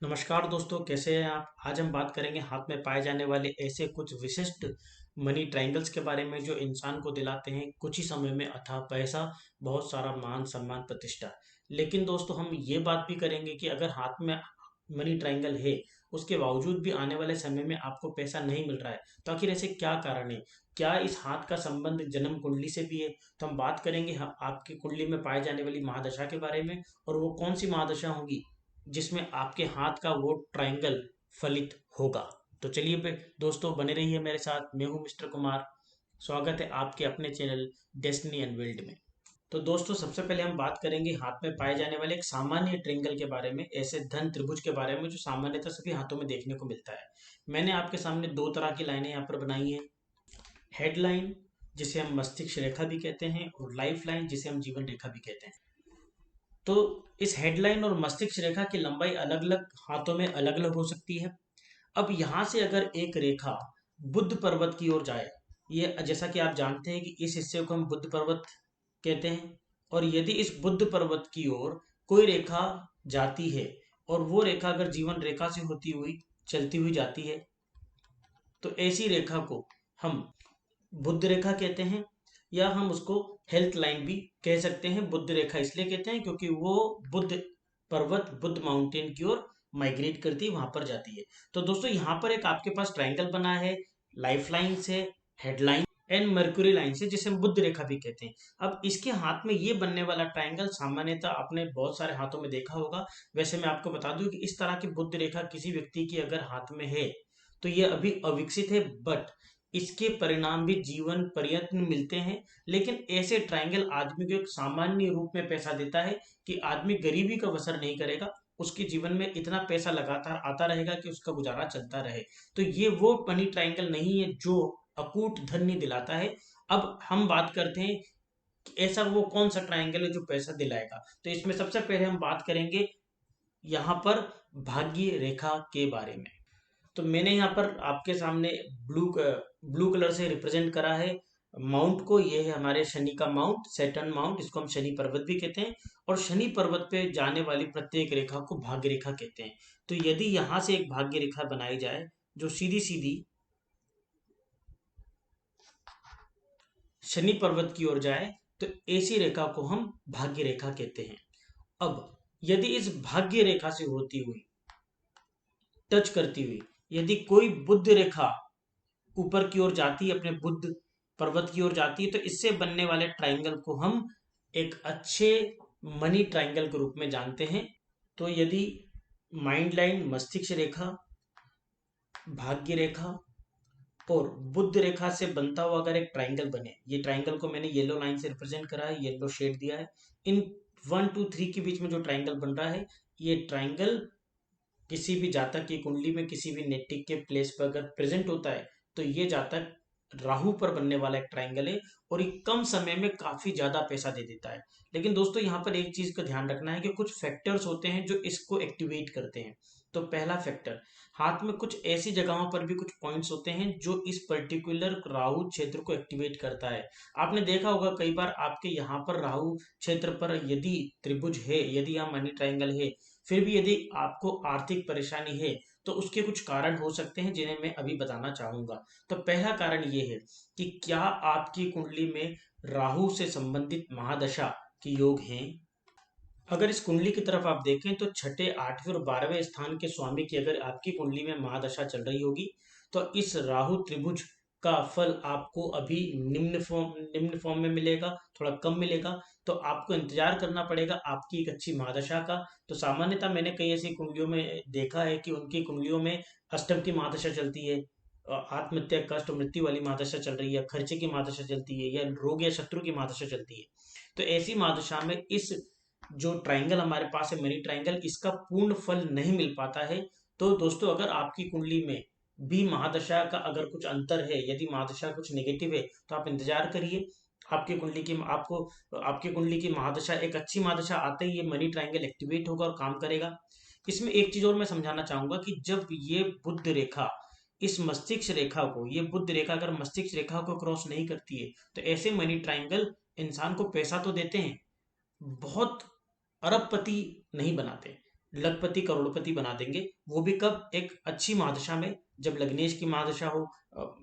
नमस्कार दोस्तों, कैसे हैं आप। आज हम बात करेंगे हाथ में पाए जाने वाले ऐसे कुछ विशिष्ट मनी ट्रायंगल्स के बारे में जो इंसान को दिलाते हैं कुछ ही समय में अथाह पैसा, बहुत सारा मान सम्मान प्रतिष्ठा। लेकिन दोस्तों हम ये बात भी करेंगे कि अगर हाथ में मनी ट्रायंगल है उसके बावजूद भी आने वाले समय में आपको पैसा नहीं मिल रहा है, तो आखिर ऐसे क्या कारण है। क्या इस हाथ का संबंध जन्म कुंडली से भी है। तो हम बात करेंगे आपकी कुंडली में पाए जाने वाली महादशा के बारे में, और वो कौन सी महादशा होगी जिसमें आपके हाथ का वो ट्रायंगल फलित होगा। तो चलिए फिर दोस्तों, बने रहिए मेरे साथ। मैं हूं मिस्टर कुमार। स्वागत है आपके अपने चैनल डेस्टिनी अनवील्ड में। तो दोस्तों सबसे पहले हम बात करेंगे हाथ में पाए जाने वाले एक सामान्य ट्रायंगल के बारे में, ऐसे धन त्रिभुज के बारे में जो सामान्यतः सभी हाथों में देखने को मिलता है। मैंने आपके सामने दो तरह की लाइनें यहाँ पर बनाई हैं। हेडलाइन, जिसे हम मस्तिष्क रेखा भी कहते हैं, और लाइफ लाइन, जिसे हम जीवन रेखा भी कहते हैं। तो इस हेडलाइन और मस्तिष्क रेखा की लंबाई अलग अलग हाथों में अलग अलग हो सकती है। अब यहां से अगर एक रेखा बुद्ध पर्वत की ओर जाए, ये जैसा कि आप जानते हैं कि इस हिस्से को हम बुद्ध पर्वत कहते हैं, और यदि इस बुद्ध पर्वत की ओर कोई रेखा जाती है और वो रेखा अगर जीवन रेखा से होती हुई चलती हुई जाती है, तो ऐसी रेखा को हम बुद्ध रेखा कहते हैं, या हम उसको हेल्थ लाइन भी कह सकते हैं। बुद्ध रेखा इसलिए कहते हैं क्योंकि वो बुद्ध पर्वत, बुद्ध माउंटेन की ओर माइग्रेट करती है, वहां पर जाती है। तो दोस्तों यहाँ पर एक आपके पास ट्रायंगल बना है, लाइफ लाइन से, हेडलाइन एंड मर्क्यूरी लाइन से, जिसे हम बुद्ध रेखा भी कहते हैं। अब इसके हाथ में ये बनने वाला ट्रायंगल सामान्यतः आपने बहुत सारे हाथों में देखा होगा। वैसे मैं आपको बता दूं कि इस तरह की बुद्ध रेखा किसी व्यक्ति की अगर हाथ में है तो ये अभी अविकसित है, बट इसके परिणाम भी जीवन पर्यंत मिलते हैं। लेकिन ऐसे ट्रायंगल आदमी को एक सामान्य रूप में पैसा देता है कि आदमी गरीबी का बसर नहीं करेगा, उसके जीवन में इतना पैसा लगातार आता रहेगा कि उसका गुजारा चलता रहे। तो ये वो मनी ट्रायंगल नहीं है जो अकूट धन नहीं दिलाता है। अब हम बात करते हैं कि ऐसा वो कौन सा ट्रायंगल है जो पैसा दिलाएगा। तो इसमें सबसे पहले हम बात करेंगे यहाँ पर भाग्य रेखा के बारे में। तो मैंने यहाँ पर आपके सामने ब्लू कलर से रिप्रेजेंट करा है माउंट को। ये है हमारे शनि का माउंट, सैटर्न माउंट, इसको हम शनि पर्वत भी कहते हैं। और शनि पर्वत पे जाने वाली प्रत्येक रेखा को भाग्य रेखा कहते हैं। तो यदि यहाँ से एक भाग्य रेखा बनाई जाए जो सीधी सीधी शनि पर्वत की ओर जाए, तो ऐसी रेखा को हम भाग्य रेखा कहते हैं। अब यदि इस भाग्य रेखा से होती हुई, टच करती हुई, यदि कोई बुद्ध रेखा ऊपर की ओर जाती है, अपने बुद्ध पर्वत की ओर जाती है, तो इससे बनने वाले ट्रायंगल को हम एक अच्छे मनी ट्रायंगल के रूप में जानते हैं। तो यदि माइंड लाइन, मस्तिष्क रेखा, भाग्य रेखा और बुद्ध रेखा से बनता हुआ अगर एक ट्रायंगल बने, ये ट्रायंगल को मैंने येलो लाइन से रिप्रेजेंट करा है, येलो शेड दिया है। इन 1 2 3 के बीच में जो ट्रायंगल बन रहा है, ये ट्रायंगल किसी भी जातक की कुंडली में किसी भी नेटिक के प्लेस पर अगर प्रेजेंट होता है, तो ये जातक राहु पर बनने वाला एक ट्रायंगल है, और ये कम समय में काफी ज्यादा पैसा दे देता है। लेकिन दोस्तों यहाँ पर एक चीज का ध्यान रखना है कि कुछ फैक्टर्स होते हैं जो इसको एक्टिवेट करते हैं। तो पहला फैक्टर, हाथ में कुछ ऐसी जगहों पर भी कुछ पॉइंट्स होते हैं जो इस पर्टिकुलर राहु क्षेत्र को एक्टिवेट करता है। आपने देखा होगा कई बार आपके यहाँ पर राहु क्षेत्र पर यदि त्रिभुज है, यदि यहाँ मनी ट्रायंगल है, फिर भी यदि आपको आर्थिक परेशानी है, तो उसके कुछ कारण हो सकते हैं जिन्हें मैं अभी बताना चाहूंगा। तो पहला कारण ये है कि क्या आपकी कुंडली में राहु से संबंधित महादशा के योग हैं। अगर इस कुंडली की तरफ आप देखें तो छठे, आठवें और 12वें स्थान के स्वामी की अगर आपकी कुंडली में महादशा चल रही होगी, तो इस राहु त्रिभुज का फल आपको अभी निम्न फॉर्म में मिलेगा, थोड़ा कम मिलेगा। तो आपको इंतजार करना पड़ेगा आपकी एक अच्छी महादशा का। तो सामान्यतः मैंने कई ऐसी कुंडलियों में देखा है कि उनकी कुंडलियों में अष्टम की महादशा चलती है, आत्महत्या, कष्ट, मृत्यु वाली महादशा चल रही है, खर्चे की महादशा चलती है, या रोग या शत्रु की महादशा चलती है। तो ऐसी महादशा में इस जो ट्रायंगल हमारे पास है, मनी ट्रायंगल, इसका पूर्ण फल नहीं मिल पाता है। तो दोस्तों अगर आपकी कुंडली में भी महादशा का अगर कुछ अंतर है, यदि महादशा कुछ नेगेटिव है, तो आप इंतजार करिए। आपकी कुंडली की महादशा, एक अच्छी महादशा आते ही ये मनी ट्रायंगल एक्टिवेट होगा और काम करेगा। इसमें एक चीज और मैं समझाना चाहूंगा कि जब ये बुद्ध रेखा इस मस्तिष्क रेखा को, ये बुद्ध रेखा अगर मस्तिष्क रेखा को क्रॉस नहीं करती है, तो ऐसे मनी ट्रायंगल इंसान को पैसा तो देते हैं, बहुत अरबपति नहीं बनाते। लखपति करोड़पति बना देंगे। वो भी कब? एक अच्छी महादशा में, जब लग्नेश की महादशा हो,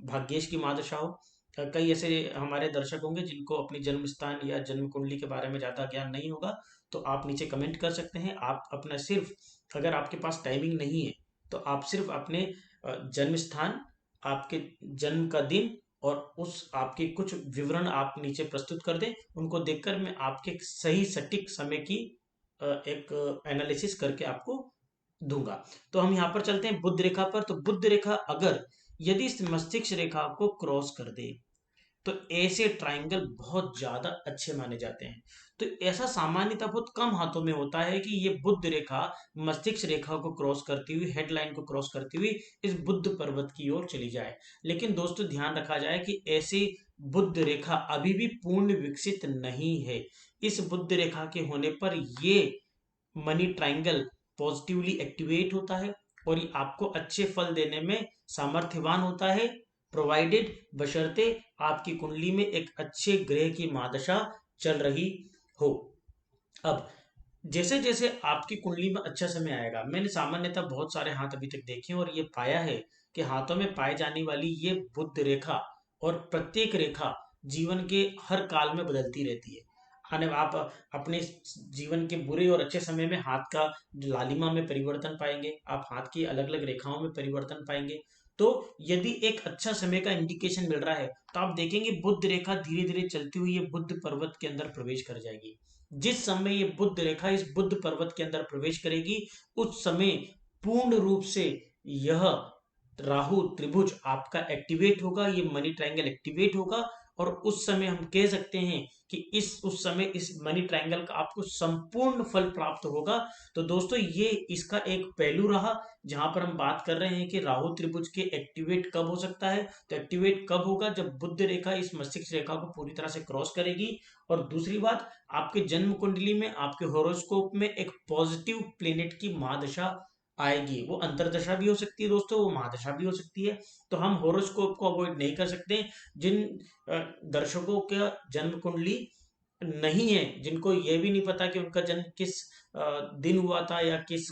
भाग्येश की महादशा हो। कई ऐसे हमारे दर्शक होंगे जिनको अपनी जन्म स्थान या जन्म कुंडली के बारे में ज़्यादा ज्ञान नहीं होगा, तो आप नीचे कमेंट कर सकते हैं। आप अपना सिर्फ, अगर आपके पास टाइमिंग नहीं है, तो आप सिर्फ अपने जन्म स्थान, आपके जन्म का दिन और उस आपके कुछ विवरण आप नीचे प्रस्तुत कर दें। उनको देखकर मैं आपके सही सटीक समय की एक एनालिसिस करके आपको दूंगा। तो हम यहाँ पर चलते हैं बुध रेखा पर। तो बुध रेखा अगर यदि इस मस्तिष्क रेखा को क्रॉस कर दे, तो ऐसे ट्रायंगल बहुत ज्यादा अच्छे माने जाते हैं। तो ऐसा सामान्यतः बहुत कम हाथों में होता है कि ये बुध रेखा मस्तिष्क रेखा को क्रॉस करती हुई, हेडलाइन को क्रॉस करती हुई इस बुद्ध पर्वत की ओर चली जाए। लेकिन दोस्तों ध्यान रखा जाए कि ऐसी बुद्ध रेखा अभी भी पूर्ण विकसित नहीं है। इस बुद्ध रेखा के होने पर ये मनी ट्रायंगल पॉजिटिवली एक्टिवेट होता है और ये आपको अच्छे फल देने में सामर्थ्यवान होता है, प्रोवाइडेड, बशर्ते आपकी कुंडली में एक अच्छे ग्रह की महादशा चल रही हो। अब जैसे जैसे आपकी कुंडली में अच्छा समय आएगा, मैंने सामान्यतः बहुत सारे हाथ अभी तक देखे और ये पाया है कि हाथों में पाई जाने वाली ये बुद्ध रेखा और प्रत्येक रेखा जीवन के हर काल में बदलती रहती है। आने आप अपने जीवन के बुरे और अच्छे समय में हाथ का लालिमा में परिवर्तन पाएंगे, आप हाथ की अलग अलग रेखाओं में परिवर्तन पाएंगे। तो यदि एक अच्छा समय का इंडिकेशन मिल रहा है, तो आप देखेंगे बुद्ध रेखा धीरे धीरे चलती हुई ये बुद्ध पर्वत के अंदर प्रवेश कर जाएगी। जिस समय ये बुद्ध रेखा इस बुद्ध पर्वत के अंदर प्रवेश करेगी, उस समय पूर्ण रूप से यह राहु त्रिभुज आपका एक्टिवेट होगा, ये मनी ट्रायंगल एक्टिवेट होगा। और उस समय हम कह सकते हैं कि उस समय इस मनी ट्रायंगल का आपको संपूर्ण फल प्राप्त होगा। तो दोस्तों ये इसका एक पहलू रहा, जहां पर हम बात कर रहे हैं कि राहु त्रिभुज के एक्टिवेट कब हो सकता है। तो एक्टिवेट कब होगा? जब बुध रेखा इस मस्तिष्क रेखा को पूरी तरह से क्रॉस करेगी। और दूसरी बात, आपके जन्म कुंडली में, आपके होरोस्कोप में एक पॉजिटिव प्लेनेट की महादशा आएगी। वो अंतरदशा भी हो सकती है दोस्तों, वो महादशा भी हो सकती है। तो हम होरोस्कोप को अवॉइड नहीं कर सकते। जिन दर्शकों का जन्म कुंडली नहीं है, जिनको ये भी नहीं पता कि उनका जन्म किस दिन हुआ था या किस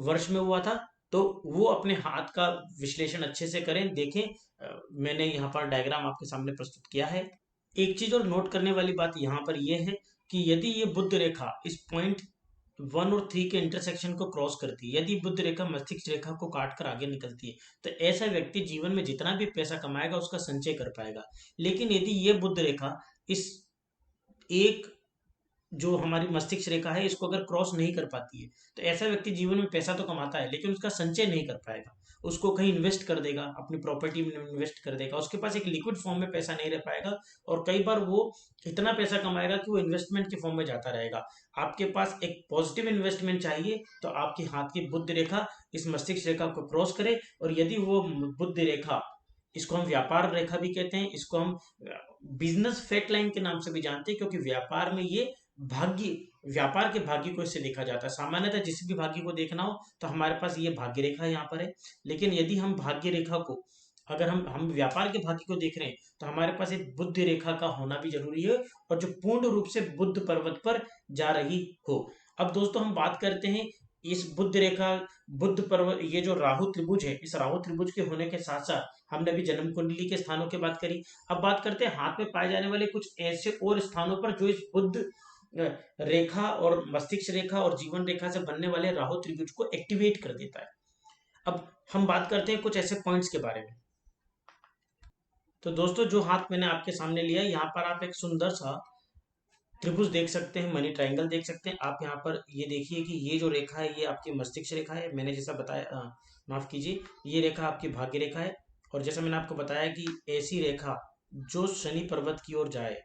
वर्ष में हुआ था, तो वो अपने हाथ का विश्लेषण अच्छे से करें, देखें। मैंने यहाँ पर डायग्राम आपके सामने प्रस्तुत किया है। एक चीज और नोट करने वाली बात यहाँ पर यह है कि यदि ये बुद्ध रेखा इस पॉइंट 1 और 3 के इंटरसेक्शन को क्रॉस करती है, यदि बुद्ध रेखा मस्तिष्क रेखा को काट कर आगे निकलती है, तो ऐसा व्यक्ति जीवन में जितना भी पैसा कमाएगा उसका संचय कर पाएगा। लेकिन यदि ये बुद्ध रेखा इस एक जो हमारी मस्तिष्क रेखा है इसको अगर क्रॉस नहीं कर पाती है, तो ऐसा व्यक्ति जीवन में पैसा तो कमाता है लेकिन उसका संचय नहीं कर पाएगा। उसको कहीं इन्वेस्ट कर देगा, अपनी प्रॉपर्टी में इन्वेस्ट कर देगा, उसके पास एक लिक्विड फॉर्म में पैसा नहीं रह पाएगा। और कई बार वो इतना पैसा कमाएगा कि वो इन्वेस्टमेंट के फॉर्म में जाता रहेगा। आपके पास एक पॉजिटिव इन्वेस्टमेंट चाहिए, तो आपकी हाथ की बुद्ध रेखा इस मस्तिष्क रेखा को क्रॉस करे। और यदि वो बुद्ध रेखा, इसको हम व्यापार रेखा भी कहते हैं, इसको हम बिजनेस फेट लाइन के नाम से भी जानते हैं, क्योंकि व्यापार में ये भाग्य, व्यापार के भाग्य को इससे देखा जाता है। सामान्यतः जिस भी भाग्य को देखना हो तो हमारे पास ये भाग्य रेखा यहाँ पर है। लेकिन यदि हम भाग्य रेखा को, अगर हम व्यापार के भाग्य को देख रहे हैं, तो हमारे पास एक बुद्ध रेखा का होना भी जरूरी है, और जो पूर्ण रूप से बुद्ध पर्वत पर जा रही हो। अब दोस्तों हम बात करते हैं इस बुद्ध रेखा, बुद्ध पर्वत, ये जो राहु त्रिभुज है, इस राहु त्रिभुज के होने के साथ साथ हमने अभी जन्म कुंडली के स्थानों की बात करी। अब बात करते हैं हाथ में पाए जाने वाले कुछ ऐसे और स्थानों पर जो इस बुद्ध रेखा और मस्तिष्क रेखा और जीवन रेखा से बनने वाले राहु त्रिभुज को एक्टिवेट कर देता है। अब हम बात करते हैं कुछ ऐसे पॉइंट्स के बारे में। तो दोस्तों जो हाथ मैंने आपके सामने लिया है, यहाँ पर आप एक सुंदर सा त्रिभुज देख सकते हैं, मनी ट्रायंगल देख सकते हैं। आप यहाँ पर ये देखिए कि ये जो रेखा है ये आपकी मस्तिष्क रेखा है। मैंने जैसा बताया, माफ कीजिए, ये रेखा आपकी भाग्य रेखा है। और जैसा मैंने आपको बताया कि ऐसी रेखा जो शनि पर्वत की ओर जाए,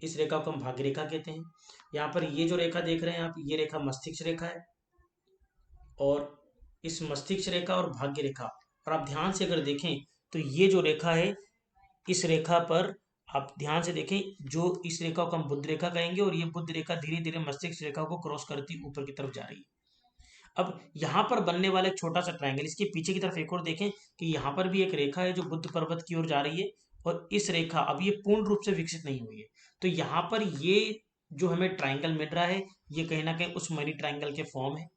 इस रेखा को हम भाग्य रेखा कहते हैं। यहाँ पर ये जो रेखा देख रहे हैं आप, ये रेखा मस्तिष्क रेखा है। और इस मस्तिष्क रेखा और भाग्य रेखा, और आप ध्यान से अगर देखें तो ये जो रेखा है, इस रेखा पर आप ध्यान से देखें, जो इस रेखा को हम बुध रेखा कहेंगे, और ये बुध रेखा धीरे धीरे मस्तिष्क रेखा को क्रॉस करती ऊपर की तरफ जा रही है। अब यहाँ पर बनने वाला एक छोटा सा ट्रायंगल, इसके पीछे की तरफ एक और देखें कि यहाँ पर भी एक रेखा है जो बुद्ध पर्वत की ओर जा रही है। और इस रेखा, अब ये पूर्ण रूप से विकसित नहीं हुई है, तो यहाँ पर ये जो हमें ट्रायंगल मिल रहा है, ये कहीं ना कहीं उस मनी ट्रायंगल के फॉर्म है।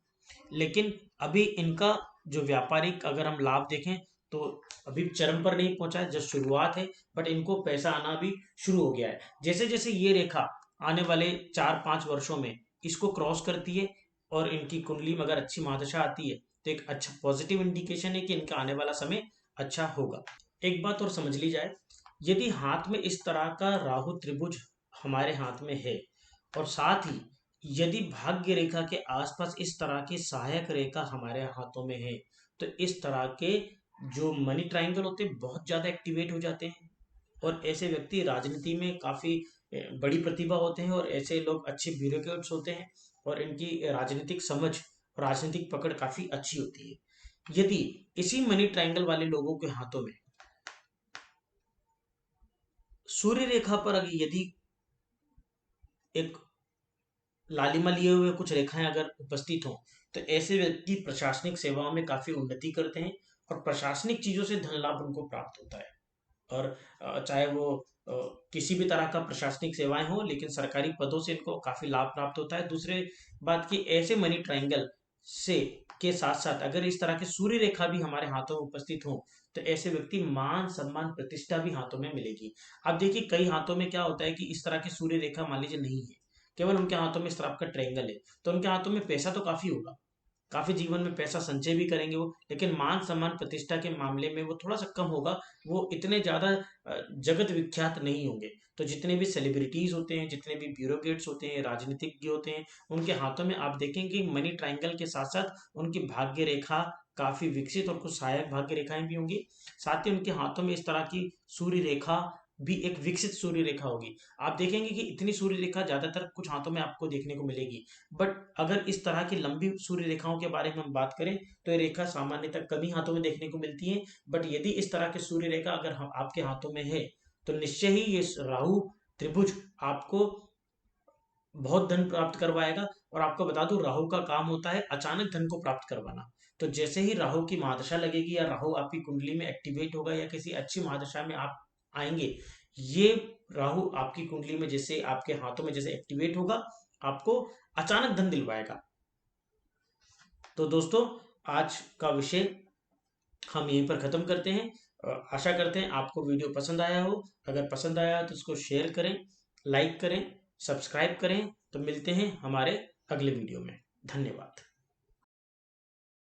लेकिन अभी इनका जो व्यापारिक अगर हम लाभ देखें तो अभी चरम पर नहीं पहुंचा है, जस्ट शुरुआत है। बट इनको पैसा आना भी शुरू हो गया है। जैसे जैसे ये रेखा आने वाले 4-5 वर्षों में इसको क्रॉस करती है और इनकी कुंडली में अगर अच्छी महादशा आती है तो एक अच्छा पॉजिटिव इंडिकेशन है कि इनका आने वाला समय अच्छा होगा। एक बात और समझ ली जाए, यदि हाथ में इस तरह का राहु त्रिभुज हमारे हाथ में है और साथ ही यदि भाग्य रेखा के आसपास इस तरह की सहायक रेखा हमारे हाथों में है तो इस तरह के जो मनी ट्रायंगल होते हैं बहुत ज्यादा एक्टिवेट हो जाते हैं। और ऐसे व्यक्ति राजनीति में काफी बड़ी प्रतिभा होते हैं और ऐसे लोग अच्छे ब्यूरोक्रेट्स होते हैं और इनकी राजनीतिक समझ, राजनीतिक पकड़ काफी अच्छी होती है। यदि इसी मनी ट्रायंगल वाले लोगों के हाथों में सूर्य रेखा पर अगर यदि एक लालिमा लिए हुए कुछ रेखाएं अगर उपस्थित हों तो ऐसे व्यक्ति प्रशासनिक सेवाओं में काफी उन्नति करते हैं और प्रशासनिक चीजों से धन लाभ उनको प्राप्त होता है। और चाहे वो अ, किसी भी तरह का प्रशासनिक सेवाएं हो, लेकिन सरकारी पदों से इनको काफी लाभ प्राप्त होता है। दूसरे बात की ऐसे मनी ट्रायंगल से के साथ साथ अगर इस तरह की सूर्य रेखा भी हमारे हाथों में उपस्थित हो तो ऐसे व्यक्ति मान सम्मान प्रतिष्ठा भी हाथों में मिलेगी। अब देखिए कई हाथों में क्या होता है कि इस तरह की सूर्य रेखा मान लीजिए नहीं है, केवल उनके हाथों में इस तरह का ट्रायंगल है, तो उनके हाथों में पैसा तो काफी होगा, काफी जीवन में पैसा संचय भी करेंगे वो, लेकिन मान सम्मान प्रतिष्ठा के मामले में वो थोड़ा सा कम होगा। वो इतने ज्यादा जगत विख्यात नहीं होंगे। तो जितने भी सेलिब्रिटीज होते हैं, जितने भी ब्यूरोक्रेट्स होते हैं, राजनीतिज्ञ होते हैं, उनके हाथों में आप देखेंगे मनी ट्रायंगल के साथ साथ उनकी भाग्य रेखा काफी विकसित और कुछ सहायक भाग्य रेखाएं भी होंगी। साथ ही उनके हाथों में इस तरह की सूर्य रेखा भी एक विकसित सूर्य रेखा होगी। आप देखेंगे कि इतनी सूर्य रेखा ज्यादातर कुछ हाथों में आपको देखने को मिलेगी। बट अगर इस तरह की लंबी सूर्य रेखाओं के बारे में हम बात करें तो ये रेखा सामान्यतः कम ही हाथों में देखने को मिलती है। बट यदि इस तरह की सूर्य रेखा अगर आपके हाथों में है तो निश्चय ही ये राहु त्रिभुज आपको बहुत धन प्राप्त करवाएगा। और आपको बता दूं राहु का काम होता है अचानक धन को प्राप्त करवाना। तो जैसे ही राहु की महादशा लगेगी या राहु आपकी कुंडली में एक्टिवेट होगा या किसी अच्छी महादशा में आप आएंगे, ये राहु आपकी कुंडली में जैसे आपके हाथों में जैसे एक्टिवेट होगा आपको अचानक धन दिलवाएगा। तो दोस्तों आज का विषय हम यहीं पर ख़त्म करते हैं। आशा करते हैं आपको वीडियो पसंद आया हो। अगर पसंद आया तो इसको शेयर करें, लाइक करें, सब्सक्राइब करें। तो मिलते हैं हमारे अगले वीडियो में। धन्यवाद।